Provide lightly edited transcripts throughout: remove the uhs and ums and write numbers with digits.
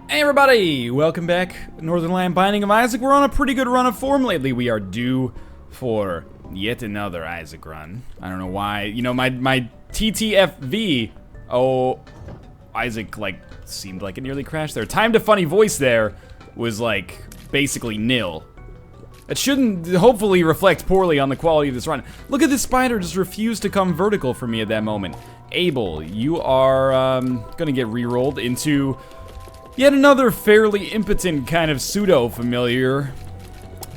Hey everybody, welcome back. Northernlion Binding of Isaac. We're on a pretty good run of form lately. We are due for yet another Isaac run. I don't know why. You know, my TTFV. Oh, Isaac like seemed like it nearly crashed there. Time to funny voice there was like basically nil. It shouldn't hopefully reflect poorly on the quality of this run. Look at this spider just refused to come vertical for me at that moment. Abel, you are gonna get re-rolled into yet another fairly impotent kind of pseudo-familiar.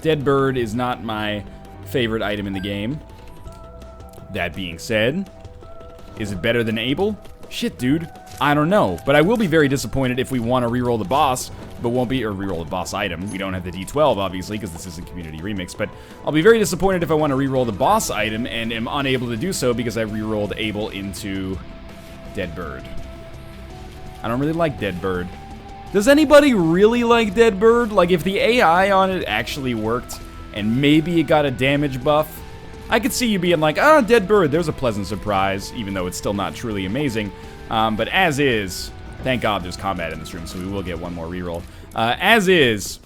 Dead bird is not my favorite item in the game. That being said, is it better than Abel? Shit, dude. I don't know, but I will be very disappointed if we want to reroll the boss, but won't be, or reroll the boss item. We don't have the D12, obviously, because this isn't Community Remix, but I'll be very disappointed if I want to reroll the boss item and am unable to do so because I rerolled Abel into Dead Bird. I don't really like Dead Bird. Does anybody really like Dead Bird? Like, if the AI on it actually worked, and maybe it got a damage buff, I could see you being like, ah, Dead Bird, there's a pleasant surprise, even though it's still not truly amazing. But as is, thank God there's combat in this room, so we will get one more reroll. As is,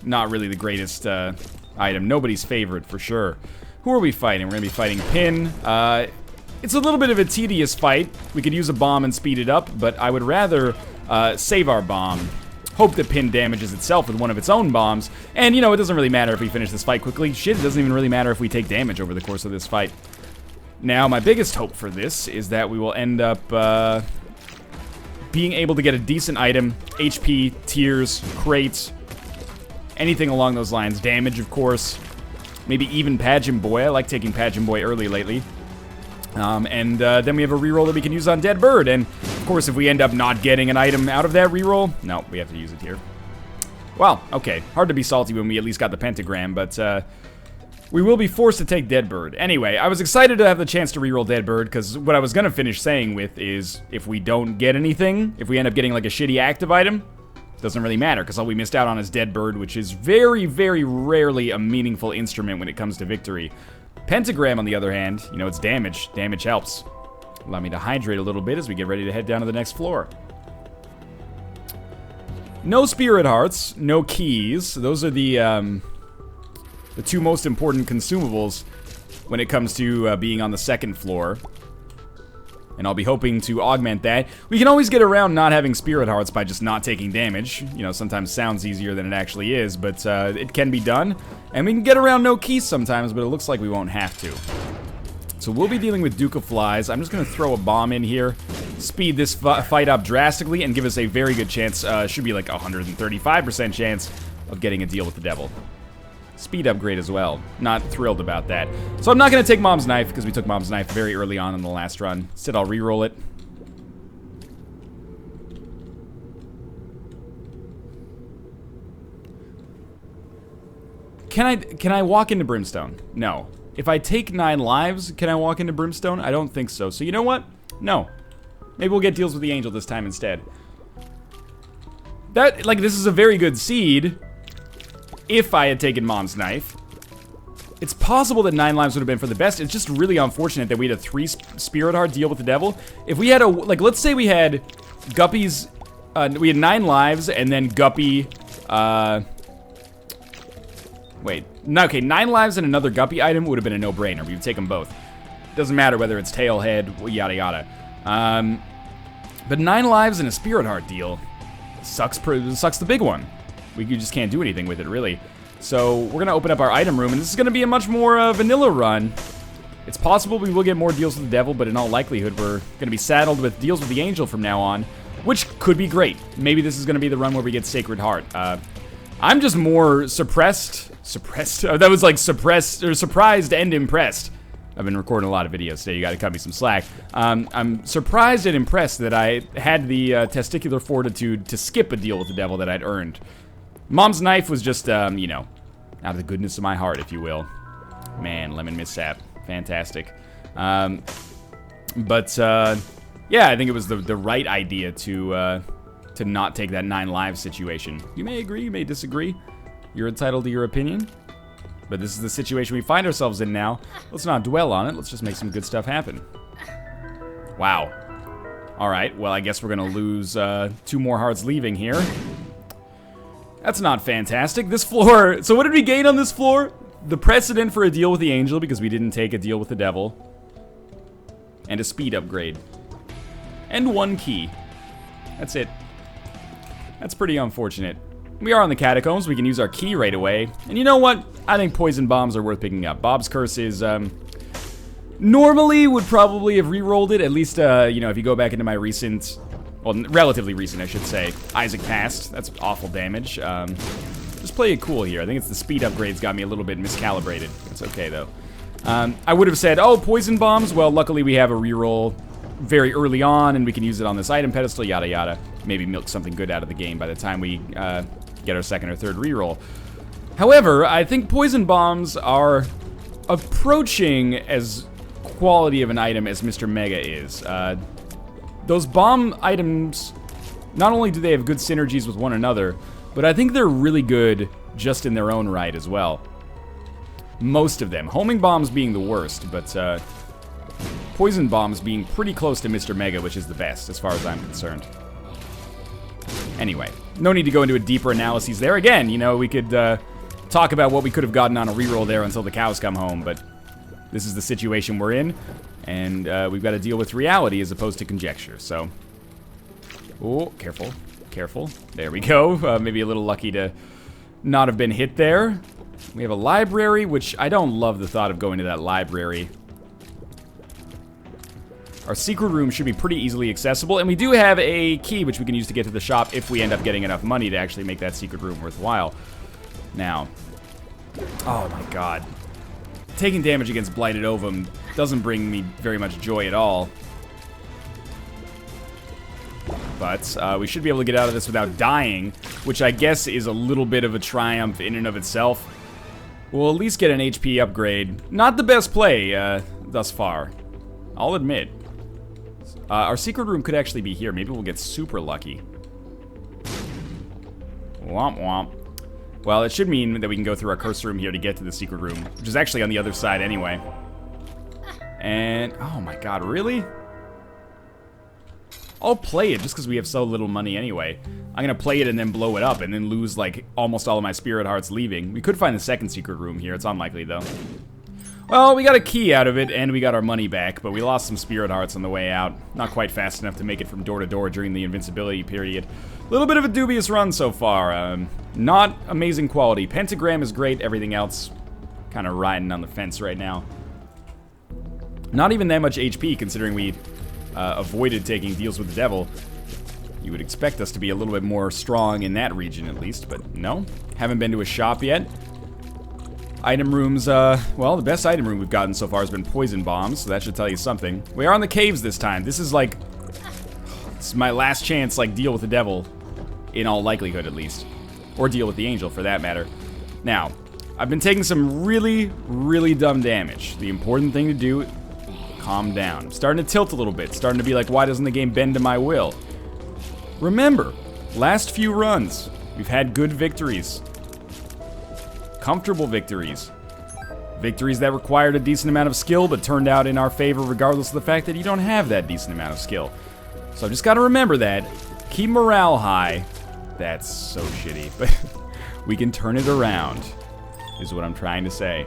not really the greatest item. Nobody's favorite, for sure. Who are we fighting? We're gonna be fighting Pin. It's a little bit of a tedious fight. We could use a bomb and speed it up, but I would rather save our bomb. Hope that Pin damages itself with one of its own bombs. And, you know, it doesn't really matter if we finish this fight quickly. Shit, it doesn't even really matter if we take damage over the course of this fight. Now, my biggest hope for this is that we will end up being able to get a decent item. HP, tiers, crates, anything along those lines. Damage, of course. Maybe even Pageant Boy. I like taking Pageant Boy early lately. Then we have a reroll that we can use on Dead Bird. And, of course, if we end up not getting an item out of that reroll, no, we have to use it here. Well, okay. Hard to be salty when we at least got the pentagram, but we will be forced to take Dead Bird. Anyway, I was excited to have the chance to reroll Dead Bird, because what I was going to finish saying with is, if we don't get anything, if we end up getting like a shitty active item, doesn't really matter, because all we missed out on is Dead Bird, which is very, very rarely a meaningful instrument when it comes to victory. Pentagram, on the other hand, you know, it's damage. Damage helps. Allow me to hydrate a little bit as we get ready to head down to the next floor. No Spirit Hearts, no keys. Those are the two most important consumables when it comes to being on the second floor. And I'll be hoping to augment that. We can always get around not having Spirit Hearts by just not taking damage. You know, sometimes sounds easier than it actually is, but it can be done. And we can get around no keys sometimes, but it looks like we won't have to. So we'll be dealing with Duke of Flies. I'm just going to throw a bomb in here, speed this fight up drastically, and give us a very good chance, should be like a 135% chance of getting a deal with the devil. Speed upgrade as well. Not thrilled about that. So I'm not going to take Mom's Knife, because we took Mom's Knife very early on in the last run. Instead, I'll re-roll it. Can I walk into Brimstone? No. If I take 9 lives, can I walk into Brimstone? I don't think so. So you know what? No. Maybe we'll get deals with the Angel this time instead. That, like, this is a very good seed. If I had taken Mom's Knife. It's possible that 9 lives would have been for the best. It's just really unfortunate that we had a 3 Spirit Heart deal with the devil. If we had a, like, let's say we had Guppy's, we had 9 lives and then Guppy, wait, no, okay, 9 lives and another Guppy item would have been a no-brainer. We would take them both. Doesn't matter whether it's tail, head, yada yada. But 9 lives and a Spirit Heart deal sucks the big one. We just can't do anything with it, really. So we're going to open up our item room, and this is going to be a much more vanilla run. It's possible we will get more deals with the devil, but in all likelihood, we're going to be saddled with deals with the angel from now on, which could be great. Maybe this is going to be the run where we get Sacred Heart. I'm just more suppressed. That was like suppressed, or surprised and impressed. I've been recording a lot of videos today, you gotta cut me some slack. I'm surprised and impressed that I had the testicular fortitude to skip a deal with the devil that I'd earned. Mom's Knife was just, you know, out of the goodness of my heart, if you will. Man, Lemon Mishap, fantastic. Yeah, I think it was the right idea to not take that 9 lives situation. You may agree, you may disagree. You're entitled to your opinion. But this is the situation we find ourselves in now. Let's not dwell on it, let's just make some good stuff happen. Wow. Alright, well, I guess we're gonna lose 2 more hearts leaving here. That's not fantastic. This floor... So what did we gain on this floor? The precedent for a deal with the angel, because we didn't take a deal with the devil. And a speed upgrade. And 1 key. That's it. That's pretty unfortunate. We are on the catacombs. We can use our key right away. And you know what? I think poison bombs are worth picking up. Bob's Curse is... normally would probably have re-rolled it. At least, you know, if you go back into my recent... Well, relatively recent, I should say. Isaac passed. That's awful damage. Just play it cool here. I think it's the speed upgrades got me a little bit miscalibrated. It's okay, though. I would have said, oh, poison bombs. Well, luckily we have a reroll very early on, and we can use it on this item pedestal, yada yada. Maybe milk something good out of the game by the time we get our second or third reroll. However, I think poison bombs are approaching as quality of an item as Mr. Mega is. Those bomb items, not only do they have good synergies with one another, but I think they're really good just in their own right as well. Most of them. Homing bombs being the worst, but poison bombs being pretty close to Mr. Mega, which is the best as far as I'm concerned. Anyway, no need to go into a deeper analysis there. Again, you know, we could talk about what we could have gotten on a reroll there until the cows come home, but this is the situation we're in. And we've got to deal with reality as opposed to conjecture, so... Oh, careful. Careful. There we go. Maybe a little lucky to not have been hit there. We have a library, which I don't love the thought of going to that library. Our secret room should be pretty easily accessible, and we do have a key which we can use to get to the shop if we end up getting enough money to actually make that secret room worthwhile. Now... Oh my god. Taking damage against Blighted Ovum doesn't bring me very much joy at all. But we should be able to get out of this without dying, which I guess is a little bit of a triumph in and of itself. We'll at least get an HP upgrade. Not the best play thus far, I'll admit. Our secret room could actually be here. Maybe we'll get super lucky. Womp womp. Well, it should mean that we can go through our curse room here to get to the secret room, which is actually on the other side anyway. And, oh my god, really? I'll play it just because we have so little money anyway. I'm gonna play it and then blow it up and then lose, like, almost all of my spirit hearts leaving. We could find the second secret room here. It's unlikely, though. Well, we got a key out of it and we got our money back, but we lost some spirit hearts on the way out. Not quite fast enough to make it from door to door during the invincibility period. A little bit of a dubious run so far. Not amazing quality. Pentagram is great. Everything else kind of riding on the fence right now. Not even that much HP, considering we avoided taking deals with the devil. You would expect us to be a little bit more strong in that region, at least, but no. Haven't been to a shop yet. Item rooms, well, the best item room we've gotten so far has been poison bombs, so that should tell you something. We are on the caves this time. This is like... This is my last chance, like, deal with the devil. In all likelihood, at least. Or deal with the angel, for that matter. Now, I've been taking some really, really dumb damage. The important thing to do... Calm down. I'm starting to tilt a little bit. Starting to be like, why doesn't the game bend to my will? Remember, last few runs, we've had good victories. Comfortable victories. Victories that required a decent amount of skill, but turned out in our favor regardless of the fact that you don't have that decent amount of skill. So I've just got to remember that. Keep morale high. That's so shitty, but we can turn it around, is what I'm trying to say.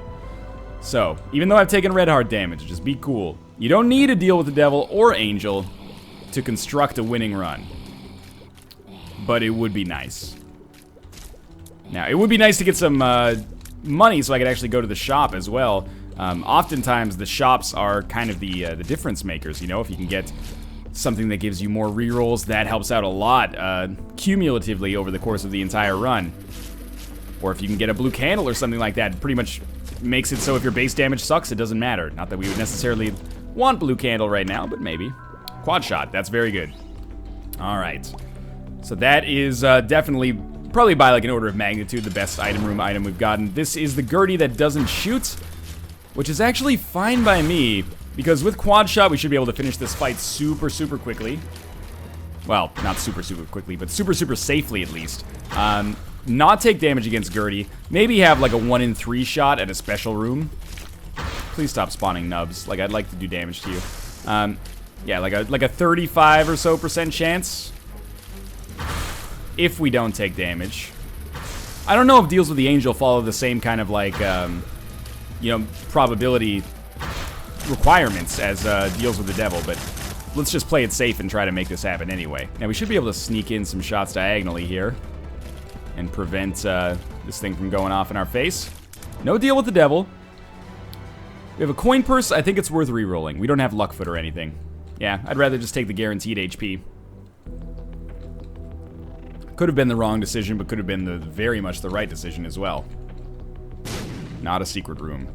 So, even though I've taken red heart damage, just be cool. You don't need to deal with the devil or angel to construct a winning run. But it would be nice. Now, it would be nice to get some money so I could actually go to the shop as well. Oftentimes, the shops are kind of the difference makers, you know? If you can get something that gives you more rerolls, that helps out a lot cumulatively over the course of the entire run. Or if you can get a blue candle or something like that, it pretty much makes it so if your base damage sucks, it doesn't matter. Not that we would necessarily want blue candle right now, but maybe. Quad shot, that's very good. Alright. So that is definitely, probably by like an order of magnitude, the best item room item we've gotten. This is the Gertie that doesn't shoot, which is actually fine by me, because with quad shot, we should be able to finish this fight super, super quickly. Well, not super, super quickly, but super, super safely at least. Not take damage against Gertie. Maybe have like a 1 in 3 shot at a special room. Please stop spawning nubs. Like, I'd like to do damage to you. Yeah, like a 35 or so % chance. If we don't take damage. I don't know if deals with the angel follow the same kind of like, you know, probability requirements as deals with the devil, but let's just play it safe and try to make this happen anyway. Now we should be able to sneak in some shots diagonally here and prevent this thing from going off in our face. No deal with the devil. We have a coin purse. I think it's worth re-rolling. We don't have luck foot or anything. Yeah, I'd rather just take the guaranteed HP. Could have been the wrong decision, but could have been the very much the right decision as well. Not a secret room.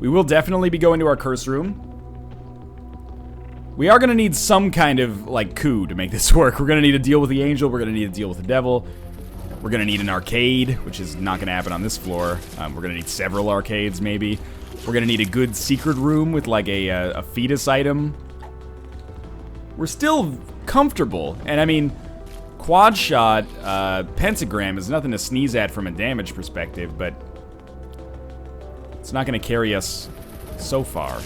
We will definitely be going to our curse room. We are going to need some kind of, like, coup to make this work. We're going to need to deal with the angel. We're going to need to deal with the devil. We're going to need an arcade, which is not going to happen on this floor. We're going to need several arcades, maybe. We're going to need a good secret room with, like, a fetus item. We're still comfortable. And, I mean, quad shot, pentagram is nothing to sneeze at from a damage perspective, but it's not going to carry us so far.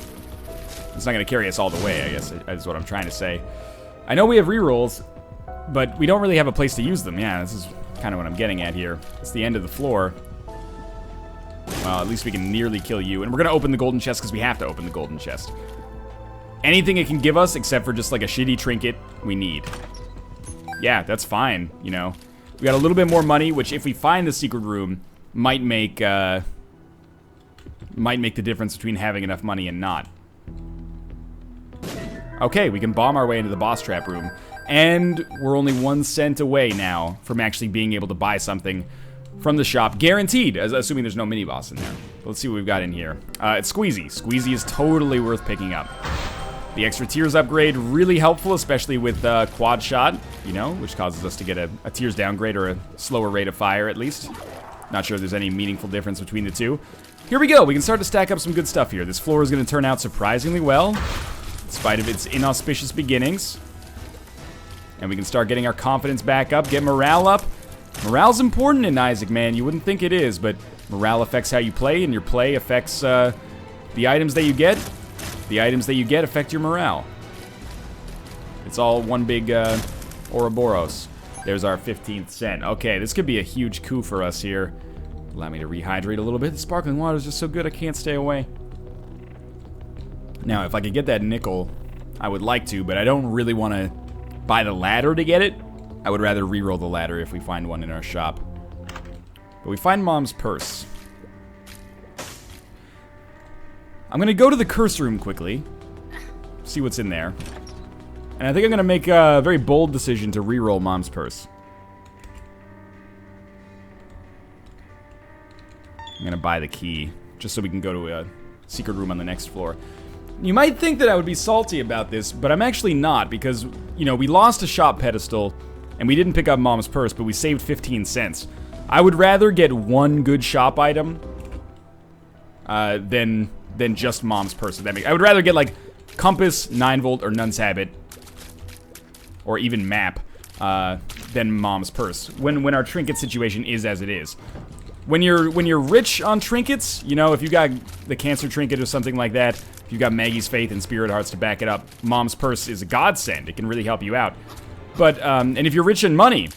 It's not going to carry us all the way, I guess, is what I'm trying to say. I know we have rerolls, but we don't really have a place to use them. Yeah, this is kind of what I'm getting at here. It's the end of the floor. Well, at least we can nearly kill you. And we're going to open the golden chest because we have to open the golden chest. Anything it can give us, except for just like a shitty trinket, we need. Yeah, that's fine, you know. We got a little bit more money, which if we find the secret room, might make the difference between having enough money and not. Okay, we can bomb our way into the boss trap room. And we're only 1 cent away now from actually being able to buy something from the shop. Guaranteed, assuming there's no mini-boss in there. Let's see what we've got in here. It's Squeezy. Squeezy is totally worth picking up. The extra tears upgrade, really helpful, especially with quad shot, you know, which causes us to get a tears downgrade or a slower rate of fire, at least. Not sure if there's any meaningful difference between the two. Here we go. We can start to stack up some good stuff here. This floor is going to turn out surprisingly well, in spite of its inauspicious beginnings. And we can start getting our confidence back up, get morale up. Morale's important in Isaac, man. You wouldn't think it is, but morale affects how you play, and your play affects the items that you get. The items that you get affect your morale. It's all one big Ouroboros. There's our 15th cent. Okay, this could be a huge coup for us here. Allow me to rehydrate a little bit. The sparkling water is just so good I can't stay away. Now, if I could get that nickel, I would like to, but I don't really want to buy the ladder to get it. I would rather re-roll the ladder if we find one in our shop. But we find Mom's purse. I'm going to go to the curse room quickly, see what's in there. And I think I'm going to make a very bold decision to re-roll Mom's purse. I'm going to buy the key, just so we can go to a secret room on the next floor. You might think that I would be salty about this, but I'm actually not, because, you know, we lost a shop pedestal, and we didn't pick up Mom's purse, but we saved 15 cents. I would rather get one good shop item than just Mom's purse. I would rather get, like, compass, 9-volt, or nun's habit, or even map, than Mom's purse, when our trinket situation is as it is. When you're rich on trinkets, you know, if you got the cancer trinket or something like that, if you got Maggie's faith and spirit hearts to back it up, Mom's purse is a godsend. It can really help you out. But and if you're rich in money,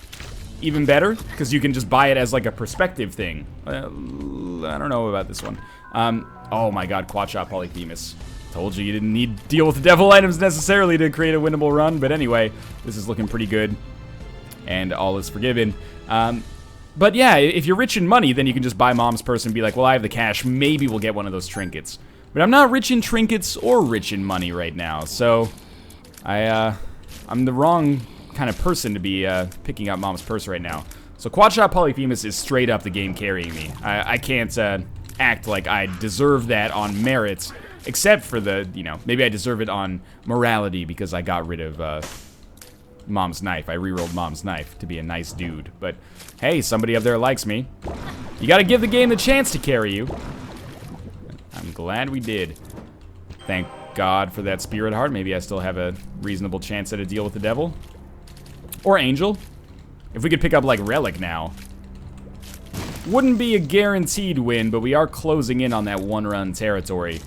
even better, because you can just buy it as like a perspective thing. I don't know about this one. Oh my God, quad shot Polyphemus. Told you didn't need to deal with the devil items necessarily to create a winnable run. But anyway, this is looking pretty good, and all is forgiven. But yeah, if you're rich in money, then you can just buy Mom's purse and be like, well, I have the cash, maybe we'll get one of those trinkets. But I'm not rich in trinkets or rich in money right now, so I'm the wrong kind of person to be picking up Mom's purse right now. So quad shot Polyphemus is straight up the game carrying me. I can't act like I deserve that on merit, except for the, you know, maybe I deserve it on morality because I got rid of Mom's knife. I re-rolled Mom's knife to be a nice dude. But hey, somebody up there likes me. You gotta give the game the chance to carry you. I'm glad we did. Thank God for that spirit heart. Maybe I still have a reasonable chance at a deal with the devil. Or angel. If we could pick up like relic now. Wouldn't be a guaranteed win, but we are closing in on that one-run territory.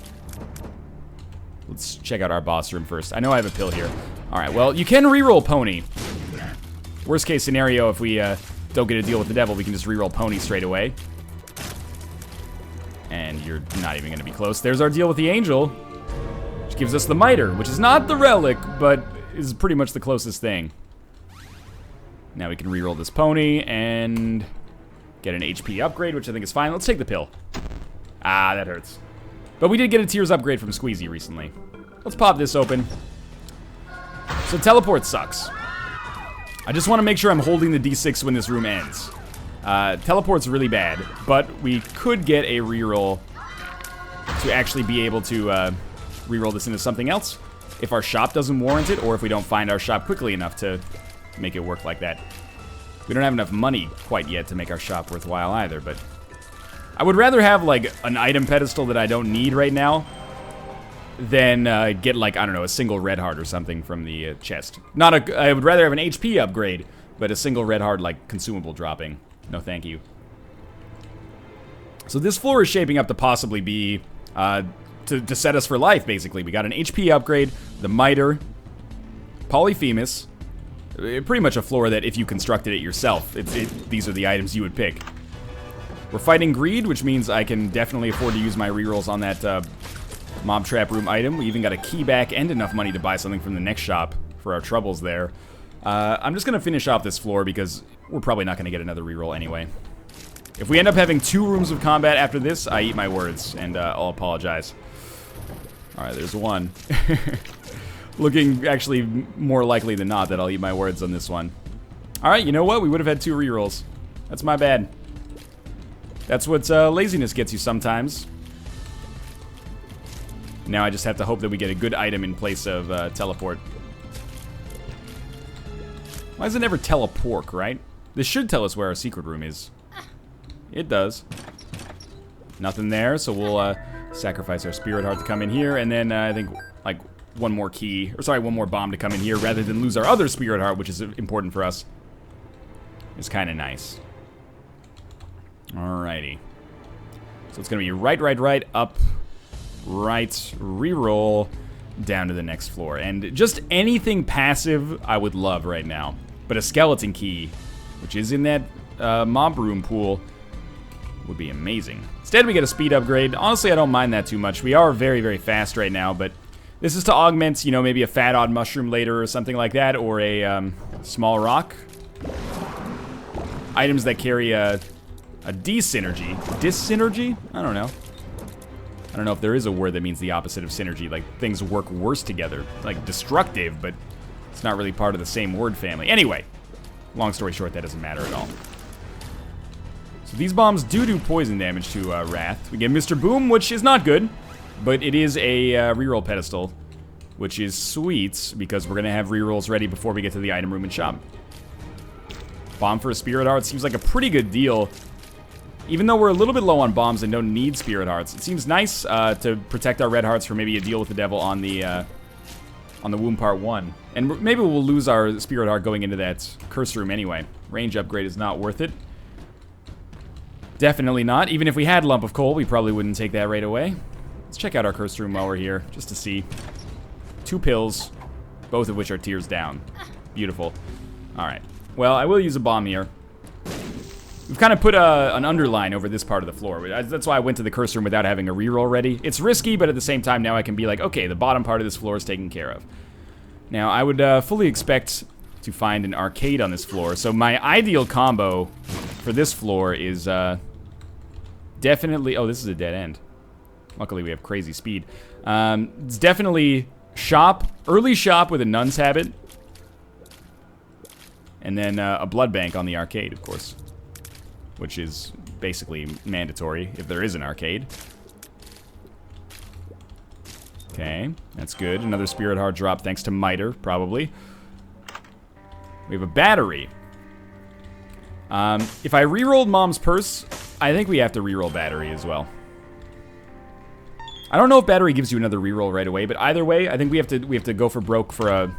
Let's check out our boss room first. I know I have a pill here. Alright, well, you can reroll Pony. Worst case scenario, if we don't get a deal with the devil, we can just reroll Pony straight away. And you're not even going to be close. There's our deal with the angel, which gives us the miter, which is not the relic, but is pretty much the closest thing. Now we can reroll this Pony and get an HP upgrade, which I think is fine. Let's take the pill. Ah, that hurts. But we did get a Tears upgrade from SQUEEZY recently. Let's pop this open. So teleport sucks. I just want to make sure I'm holding the D6 when this room ends. Teleport's really bad, but we could get a reroll to actually be able to reroll this into something else if our shop doesn't warrant it, or if we don't find our shop quickly enough to make it work like that. We don't have enough money quite yet to make our shop worthwhile either, but I would rather have, like, an item pedestal that I don't need right now than get, like, I don't know, a single red heart or something from the chest. I would rather have an HP upgrade, but a single red heart, like, consumable dropping. No thank you. So this floor is shaping up to possibly be, to set us for life, basically. We got an HP upgrade, the miter, Polyphemus, pretty much a floor that if you constructed it yourself, these are the items you would pick. We're fighting greed, which means I can definitely afford to use my rerolls on that mob trap room item. We even got a key back and enough money to buy something from the next shop for our troubles there. I'm just gonna finish off this floor because we're probably not gonna get another reroll anyway. If we end up having 2 rooms of combat after this, I eat my words, and I'll apologize. Alright, there's one. Looking actually more likely than not that I'll eat my words on this one. Alright, you know what? We would have had 2 rerolls. That's my bad. That's what laziness gets you sometimes. Now I just have to hope that we get a good item in place of teleport. Why does it never tell a pork, right? This should tell us where our secret room is. It does. Nothing there, so we'll sacrifice our spirit heart to come in here, and then I think, like, one more key, or sorry, one more bomb to come in here, rather than lose our other spirit heart, which is important for us. It's kind of nice. Alrighty. So it's gonna be right, up, right, reroll, down to the next floor. And just anything passive I would love right now. But a skeleton key, which is in that mob room pool, would be amazing. Instead we get a speed upgrade. Honestly, I don't mind that too much. We are very, very fast right now, but this is to augment, you know, maybe a fat odd mushroom later or something like that, or a small rock. Items that carry a dis-synergy. Dis-synergy? I don't know. I don't know if there is a word that means the opposite of synergy, like things work worse together. Like destructive, but it's not really part of the same word family. Anyway, long story short, that doesn't matter at all. So these bombs do poison damage to Wrath. We get Mr. Boom, which is not good, but it is a reroll pedestal, which is sweet, because we're going to have rerolls ready before we get to the item room and shop. Bomb for a spirit heart seems like a pretty good deal. Even though we're a little bit low on bombs and don't need spirit hearts, it seems nice to protect our red hearts for maybe a deal with the devil on the womb part 1. And maybe we'll lose our spirit heart going into that curse room anyway. Range upgrade is not worth it. Definitely not. Even if we had lump of coal, we probably wouldn't take that right away. Let's check out our curse room while we're here, just to see. 2 pills, both of which are tears down. Beautiful. Alright. Well, I will use a bomb here. We've kind of put an underline over this part of the floor. That's why I went to the curse room without having a reroll ready. It's risky, but at the same time, now I can be like, okay, the bottom part of this floor is taken care of. Now, I would fully expect to find an arcade on this floor. So my ideal combo for this floor is definitely... Oh, this is a dead end. Luckily, we have crazy speed. It's definitely shop, early shop with a nun's habit. And then a blood bank on the arcade, of course. Which is basically mandatory if there is an arcade. Okay, that's good. Another spirit heart drop thanks to Miter, probably. We have a battery. If I rerolled Mom's Purse, I think we have to reroll battery as well. I don't know if battery gives you another reroll right away, but either way, I think we have to go for broke for a...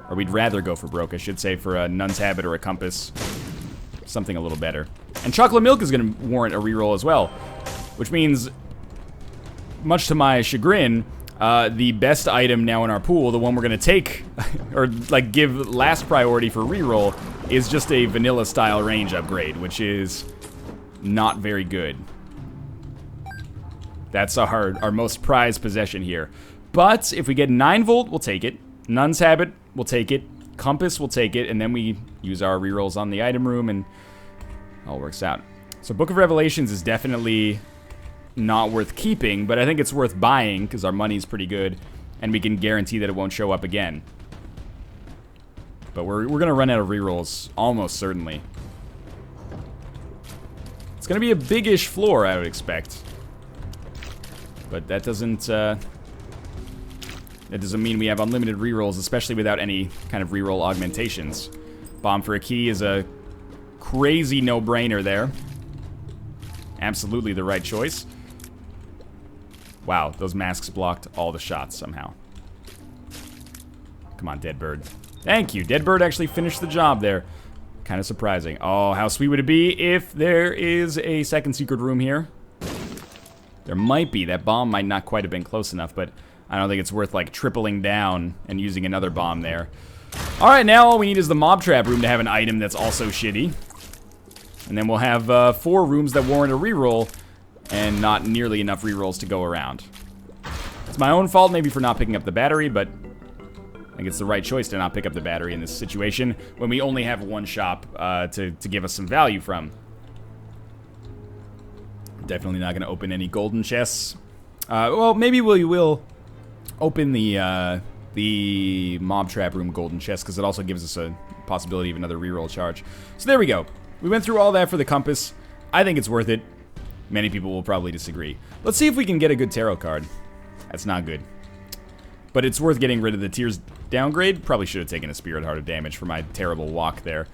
Or we'd rather go for broke, I should say, for a nun's habit or a compass. Something a little better. And chocolate milk is going to warrant a reroll as well. Which means, much to my chagrin, The best item now in our pool, the one we're gonna take, or like give last priority for reroll, is just a vanilla style range upgrade, which is not very good. That's our most prized possession here. But if we get 9 volt, we'll take it. Nun's Habit, we'll take it. Compass, we'll take it. And then we use our rerolls on the item room and it all works out. So Book of Revelations is definitely not worth keeping, but I think it's worth buying because our money's pretty good and we can guarantee that it won't show up again. But we're going to run out of rerolls, almost certainly. It's going to be a big-ish floor, I would expect. But that doesn't mean we have unlimited rerolls, especially without any kind of reroll augmentations. Bomb for a key is a crazy no-brainer there. Absolutely the right choice. Wow, those masks blocked all the shots somehow. Come on, Dead Bird. Thank you. Dead Bird actually finished the job there. Kind of surprising. Oh, how sweet would it be if there is a second secret room here? There might be. That bomb might not quite have been close enough, but I don't think it's worth, like, tripling down and using another bomb there. Alright, now all we need is the mob trap room to have an item that's also shitty. And then we'll have 4 rooms that warrant a reroll and not nearly enough rerolls to go around. It's my own fault maybe for not picking up the battery, but I think it's the right choice to not pick up the battery in this situation when we only have one shop to give us some value from. Definitely not going to open any golden chests. Well, maybe we will open the mob trap room golden chest because it also gives us a possibility of another reroll charge. So there we go. We went through all that for the compass. I think it's worth it. Many people will probably disagree. Let's see if we can get a good tarot card. That's not good. But it's worth getting rid of the Tears downgrade. Probably should have taken a Spirit Heart of damage for my terrible walk there.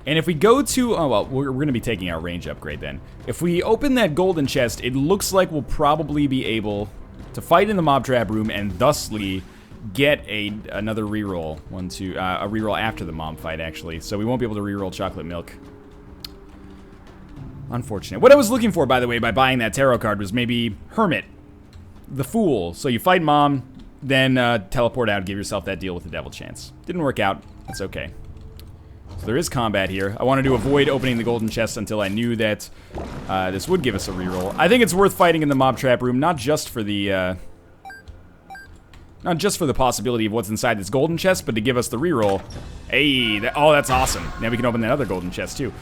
And if we go to... Oh, well, we're going to be taking our range upgrade then. If we open that golden chest, it looks like we'll probably be able to fight in the mob trap room and thusly get another reroll. A reroll after the mob fight, actually. So we won't be able to reroll Chocolate Milk. Unfortunate. What I was looking for, by the way, by buying that tarot card was maybe Hermit. The Fool. So you fight Mom, then teleport out, give yourself that deal with the Devil Chance. Didn't work out. That's okay. So there is combat here. I wanted to avoid opening the golden chest until I knew that this would give us a reroll. I think it's worth fighting in the mob trap room, not just for the possibility of what's inside this golden chest, but to give us the reroll. Hey, that's awesome. Now we can open that other golden chest too.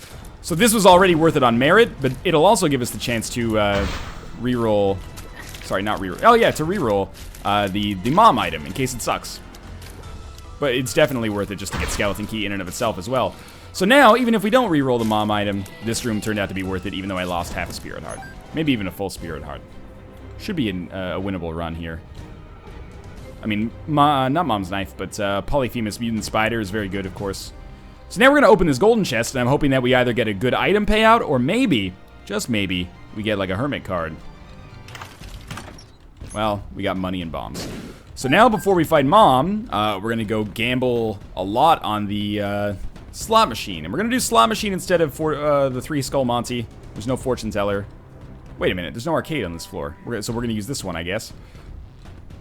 So this was already worth it on merit, but it'll also give us the chance to reroll. Sorry, not reroll. Oh yeah, to reroll the mom item in case it sucks. But it's definitely worth it just to get Skeleton Key in and of itself as well. So now, even if we don't reroll the mom item, this room turned out to be worth it, even though I lost half a Spirit Heart. Maybe even a full Spirit Heart. Should be a winnable run here. I mean, not Mom's Knife, but Polyphemus Mutant Spider is very good, of course. So now we're going to open this golden chest, and I'm hoping that we either get a good item payout, or maybe, just maybe, we get like a Hermit card. Well, we got money and bombs. So now, before we fight Mom, we're going to go gamble a lot on the slot machine. And we're going to do slot machine instead of the 3 Skull Monty. There's no fortune teller. Wait a minute, there's no arcade on this floor. So we're going to use this one, I guess.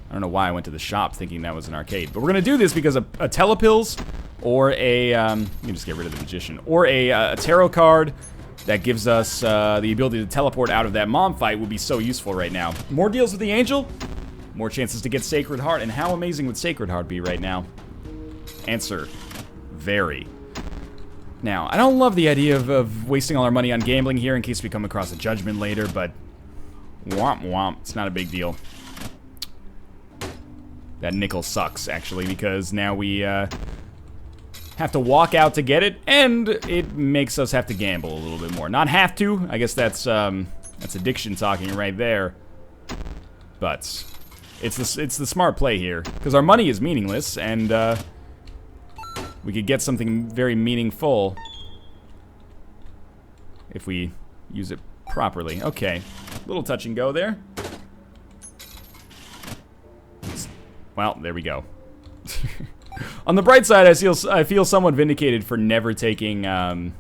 I don't know why I went to the shop thinking that was an arcade. But we're going to do this because a Telepills or a... let me just get rid of the Magician. Or a tarot card that gives us the ability to teleport out of that Mom fight would be so useful right now. More deals with the Angel, more chances to get Sacred Heart. And how amazing would Sacred Heart be right now? Answer, very. Now, I don't love the idea of wasting all our money on gambling here in case we come across a judgment later, but womp womp, it's not a big deal. That nickel sucks, actually, because now we have to walk out to get it, and it makes us have to gamble a little bit more. Not have to, I guess that's addiction talking right there. But it's the smart play here, because our money is meaningless, and we could get something very meaningful if we use it properly. Okay, little touch and go there. Well, there we go. On the bright side, I feel somewhat vindicated for never taking, yeah,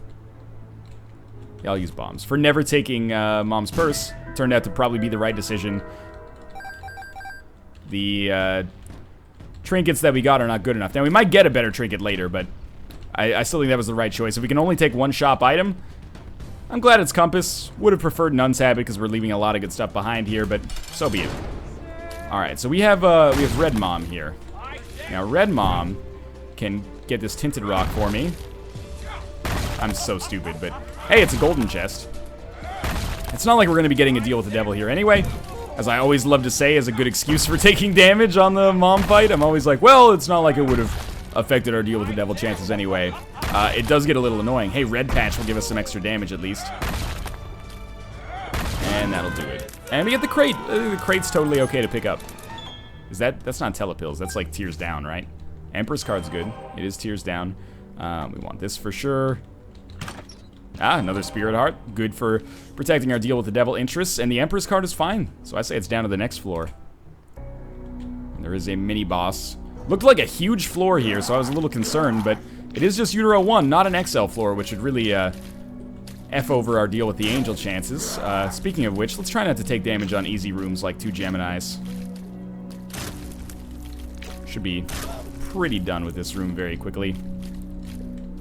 I'll use bombs. For never taking Mom's purse. Turned out to probably be the right decision. The trinkets that we got are not good enough. Now, we might get a better trinket later, but I still think that was the right choice. If we can only take one shop item, I'm glad it's compass. Would have preferred nun's habit because we're leaving a lot of good stuff behind here, but so be it. All right, so we have Red Mom here. Now, Red Mom can get this tinted rock for me. I'm so stupid, but hey, it's a golden chest. It's not like we're going to be getting a deal with the devil here anyway. As I always love to say, as a good excuse for taking damage on the mom fight, I'm always like, well, it's not like it would have affected our deal with the devil chances anyway. It does get a little annoying. Hey, red patch will give us some extra damage at least. And that'll do it. And we get the crate. The crate's totally okay to pick up. That's not telepills, that's like tears down, right? Empress card's good. It is tears down. We want this for sure. Another Spirit Heart. Good for protecting our deal with the devil interests. And the Empress card is fine. So I say it's down to the next floor. And there is a mini boss. Looked like a huge floor here, so I was a little concerned, but it is just Utero 1, not an XL floor, which would really F over our deal with the angel chances. Speaking of which, let's try not to take damage on easy rooms like 2 Geminis. Should be pretty done with this room very quickly.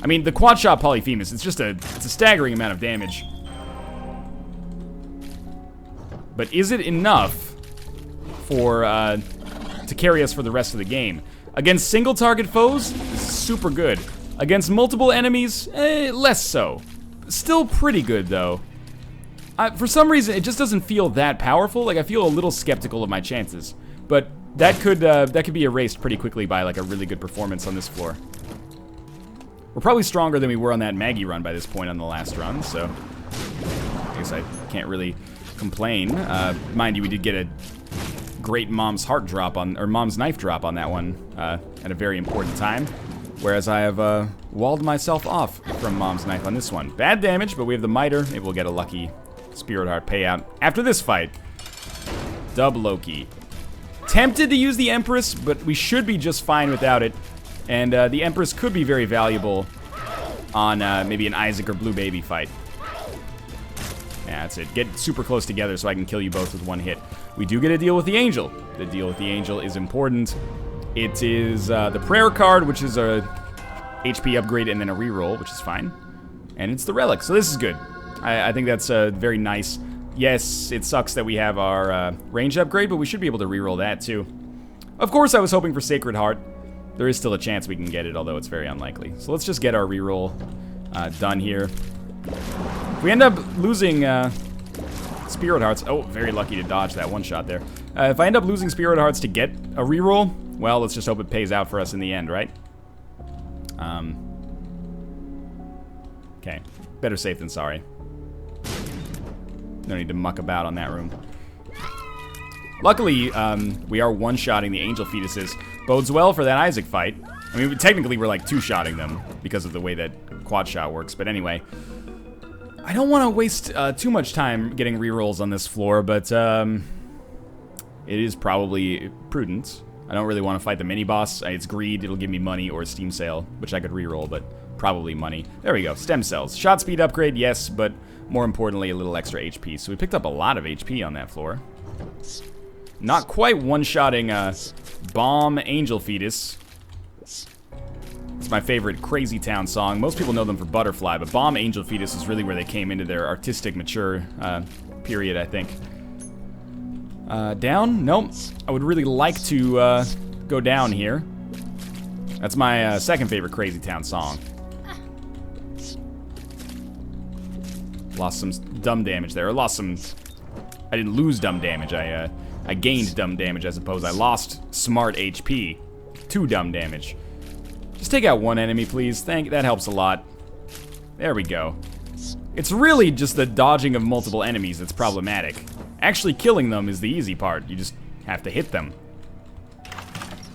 I mean, the quad shot Polyphemus, it's a staggering amount of damage. But is it enough for to carry us for the rest of the game? Against single target foes, this is super good. Against multiple enemies, less so. Still pretty good though. For some reason, it just doesn't feel that powerful. Like, I feel a little skeptical of my chances. But that could be erased pretty quickly by like a really good performance on this floor. We're probably stronger than we were on that Maggie run by this point on the last run, so I guess I can't really complain. Mind you, we did get a great Mom's Heart drop or Mom's Knife drop on that one at a very important time, whereas I have walled myself off from Mom's Knife on this one. Bad damage, but we have the Miter. Maybe we'll get a lucky Spirit Heart payout after this fight. Dub Loki. Tempted to use the Empress, but we should be just fine without it. And the Empress could be very valuable on maybe an Isaac or Blue Baby fight. Yeah, that's it. Get super close together so I can kill you both with one hit. We do get a deal with the Angel. The deal with the Angel is important. It is the Prayer card, which is a HP upgrade and then a reroll, which is fine. And it's the Relic, so this is good. I think that's very nice. Yes, it sucks that we have our range upgrade, but we should be able to reroll that too. Of course, I was hoping for Sacred Heart. There is still a chance we can get it, although it's very unlikely. So let's just get our reroll done here. If we end up losing Spirit Hearts... Oh, very lucky to dodge that one shot there. If I end up losing Spirit Hearts to get a reroll, well, let's just hope it pays out for us in the end, right? Okay. Better safe than sorry. No need to muck about on that room. Luckily, we are one-shotting the Angel Fetuses. Bodes well for that Isaac fight. I mean, technically we're like two-shotting them because of the way that quad shot works. But anyway, I don't want to waste too much time getting rerolls on this floor, but it is probably prudent. I don't really want to fight the mini-boss. It's greed, it'll give me money, or a Steam sale, which I could reroll, but probably money. There we go, stem cells. Shot speed upgrade, yes, but more importantly, a little extra HP. So we picked up a lot of HP on that floor. Not quite one-shotting Bomb Angel Fetus. It's my favorite Crazy Town song. Most people know them for Butterfly, but Bomb Angel Fetus is really where they came into their artistic mature period, I think. Down? Nope. I would really like to go down here. That's my second favorite Crazy Town song. Lost some dumb damage there. Or lost some... I didn't lose dumb damage. I gained dumb damage, I suppose. I lost smart HP. 2 dumb damage. Just take out one enemy, please. That helps a lot. There we go. It's really just the dodging of multiple enemies that's problematic. Actually killing them is the easy part. You just have to hit them.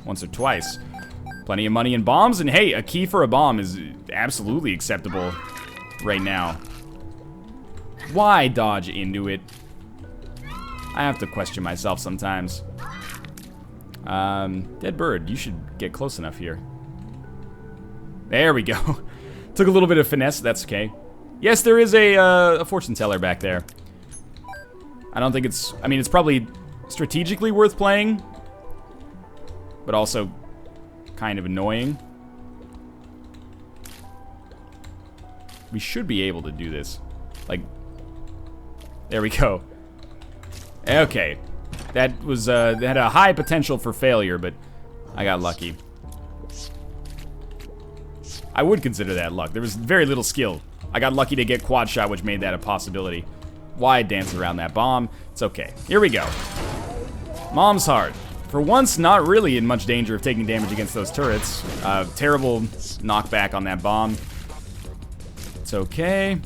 Once or twice. Plenty of money and bombs, and hey, a key for a bomb is absolutely acceptable right now. Why dodge into it? I have to question myself sometimes. Dead bird, you should get close enough here. There we go. Took a little bit of finesse, that's okay. Yes, there is a fortune teller back there. I don't think it's... I mean, it's probably strategically worth playing, but also kind of annoying. We should be able to do this. Like, there we go. Okay. That was, that had a high potential for failure, but I got lucky. I would consider that luck. There was very little skill. I got lucky to get quad shot, which made that a possibility. Why dance around that bomb? It's okay. Here we go. Mom's heart. For once, not really in much danger of taking damage against those turrets. Terrible knockback on that bomb. It's okay.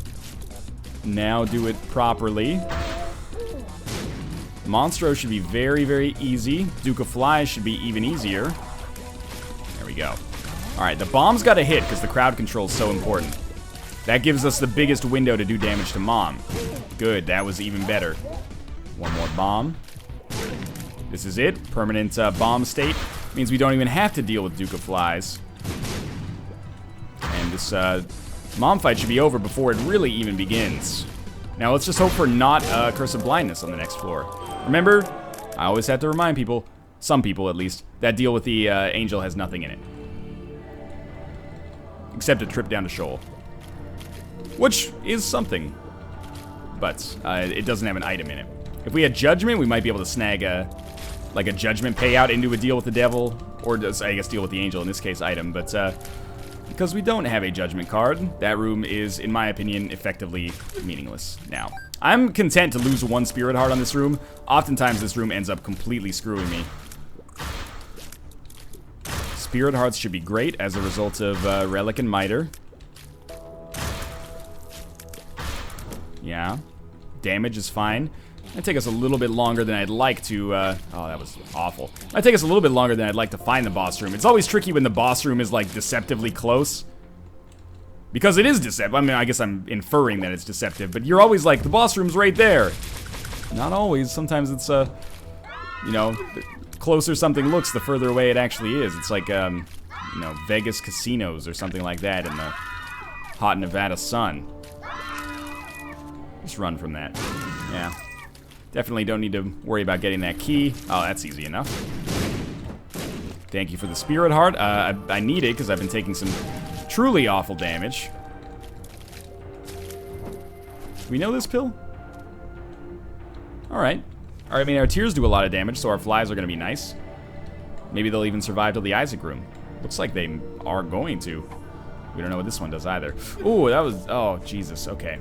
Now do it properly. Monstro should be very, very easy. Duke of Flies should be even easier. There we go. Alright, the bomb's got to hit because the crowd control is so important. That gives us the biggest window to do damage to Mom. Good, that was even better. One more bomb. This is it. Permanent bomb state. Means we don't even have to deal with Duke of Flies. And this Mom fight should be over before it really even begins. Now let's just hope for not Curse of Blindness on the next floor. Remember, I always have to remind people, some people at least, that deal with the Angel has nothing in it. Except a trip down to Shoal. Which is something. But it doesn't have an item in it. If we had Judgment, we might be able to snag like a Judgment payout into a deal with the Devil. Or I guess deal with the Angel, in this case item. But because we don't have a Judgment card, that room is, in my opinion, effectively meaningless now. I'm content to lose one Spirit Heart on this room. Oftentimes this room ends up completely screwing me. Spirit Hearts should be great as a result of Relic and Miter. Yeah. Damage is fine. It'd take us a little bit longer than I'd like to, oh, that was awful. It'd take us a little bit longer than I'd like to find the boss room. It's always tricky when the boss room is, like, deceptively close. Because it is deceptive. I mean, I guess I'm inferring that it's deceptive, but you're always like, the boss room's right there. Not always. Sometimes it's, you know, the closer something looks, the further away it actually is. It's like, you know, Vegas casinos or something like that in the hot Nevada sun. Just run from that. Yeah. Definitely don't need to worry about getting that key. Oh, that's easy enough. Thank you for the Spirit Heart. I need it because I've been taking some truly awful damage. Do we know this pill? Alright. I mean, our tears do a lot of damage, so our flies are going to be nice. Maybe they'll even survive till the Isaac room. Looks like they are going to. We don't know what this one does either. Ooh, that was... Oh, Jesus. Okay.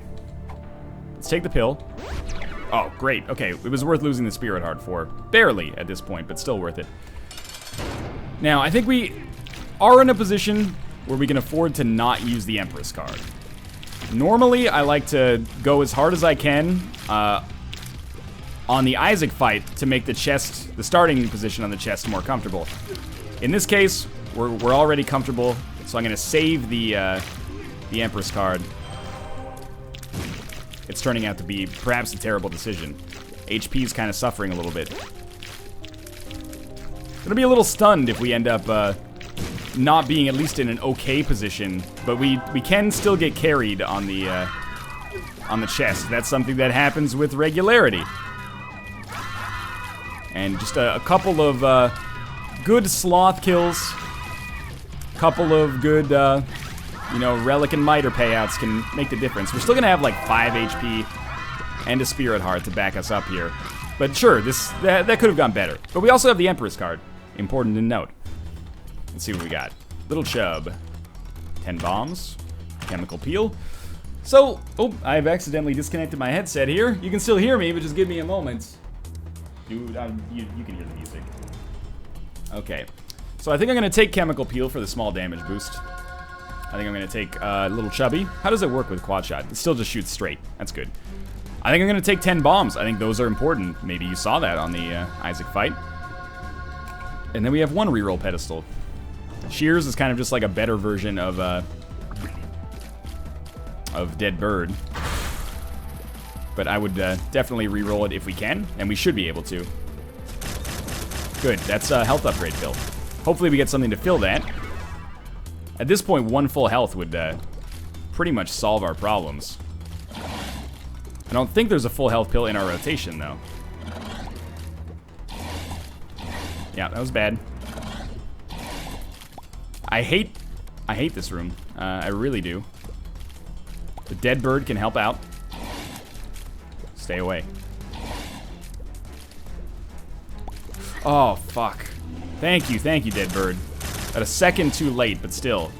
Let's take the pill. Oh, great. Okay, it was worth losing the Spirit Heart for. Barely at this point, but still worth it. Now, I think we are in a position where we can afford to not use the Empress card. Normally, I like to go as hard as I can on the Isaac fight to make the chest, the starting position on the chest, more comfortable. In this case, we're already comfortable, so I'm going to save the Empress card. It's turning out to be perhaps a terrible decision. HP is kind of suffering a little bit. Gonna be a little stunned if we end up not being at least in an okay position, but we can still get carried on the chest. That's something that happens with regularity. And just a couple of good sloth kills, couple of good you know, Relic and Miter payouts can make the difference. We're still gonna have like 5 HP and a Spirit Heart to back us up here. But sure, that could have gone better. But we also have the Empress card. Important to note. Let's see what we got. Little Chub. 10 bombs. Chemical Peel. So, oh, I've accidentally disconnected my headset here. You can still hear me, but just give me a moment. Dude, you can hear the music. Okay. So I think I'm gonna take Chemical Peel for the small damage boost. I think I'm going to take Little Chubby. How does it work with Quad Shot? It still just shoots straight. That's good. I think I'm going to take 10 bombs. I think those are important. Maybe you saw that on the Isaac fight. And then we have one reroll pedestal. Shears is kind of just like a better version of Dead Bird. But I would definitely reroll it if we can, and we should be able to. Good, that's a health upgrade pill. Hopefully we get something to fill that. At this point, one full health would pretty much solve our problems. I don't think there's a full health pill in our rotation, though. Yeah, that was bad. I hate this room. I really do. The dead bird can help out. Stay away. Oh, fuck. Thank you, dead bird. At a second too late, but still.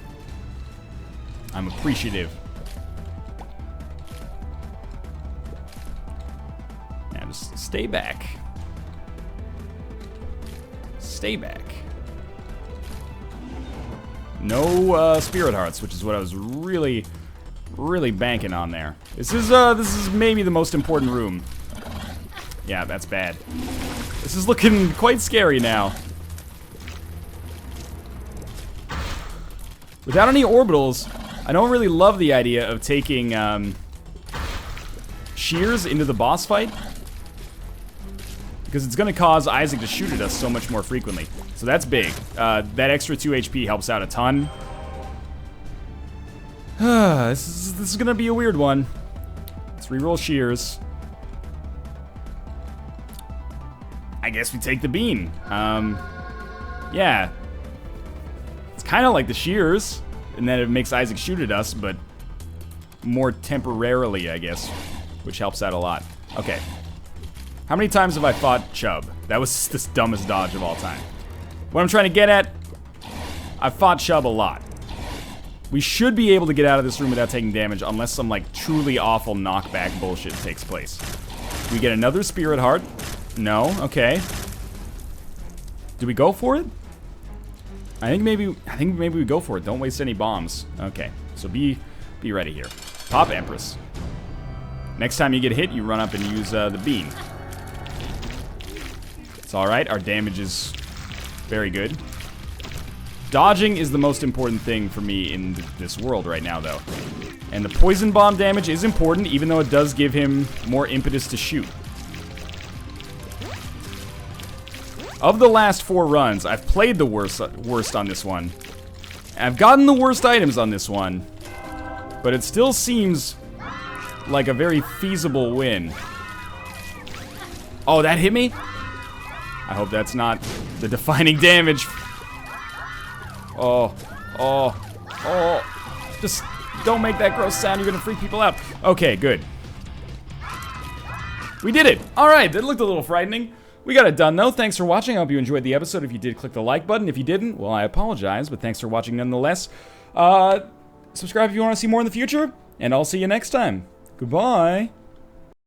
I'm appreciative. Now just stay back. Stay back. No spirit hearts, which is what I was really banking on there. This is maybe the most important room. Yeah, that's bad. This is looking quite scary now. Without any orbitals, I don't really love the idea of taking shears into the boss fight, because it's going to cause Isaac to shoot at us so much more frequently. So that's big. That extra 2 HP helps out a ton. This is going to be a weird one. Let's reroll shears. I guess we take the bean. Yeah. It's kind of like the shears, and then it makes Isaac shoot at us, but more temporarily, I guess, which helps out a lot. Okay. How many times have I fought Chubb? That was the dumbest dodge of all time. What I'm trying to get at, I've fought Chubb a lot. We should be able to get out of this room without taking damage, unless some, like, truly awful knockback bullshit takes place. We get another spirit heart. No, okay. Do we go for it? I think maybe we go for it. Don't waste any bombs. Okay, so be ready here. Pop Empress. Next time you get hit, you run up and use the beam. It's alright, our damage is very good. Dodging is the most important thing for me in this world right now, though. And the poison bomb damage is important, even though it does give him more impetus to shoot. Of the last 4 runs, I've played the worst on this one. I've gotten the worst items on this one. But it still seems like a very feasible win. Oh, that hit me? I hope that's not the defining damage. Oh. Just don't make that gross sound. You're gonna freak people out. Okay, good. We did it. All right, that looked a little frightening. We got it done, though. Thanks for watching. I hope you enjoyed the episode. If you did, click the like button. If you didn't, well, I apologize, but thanks for watching nonetheless. Subscribe if you want to see more in the future, and I'll see you next time. Goodbye.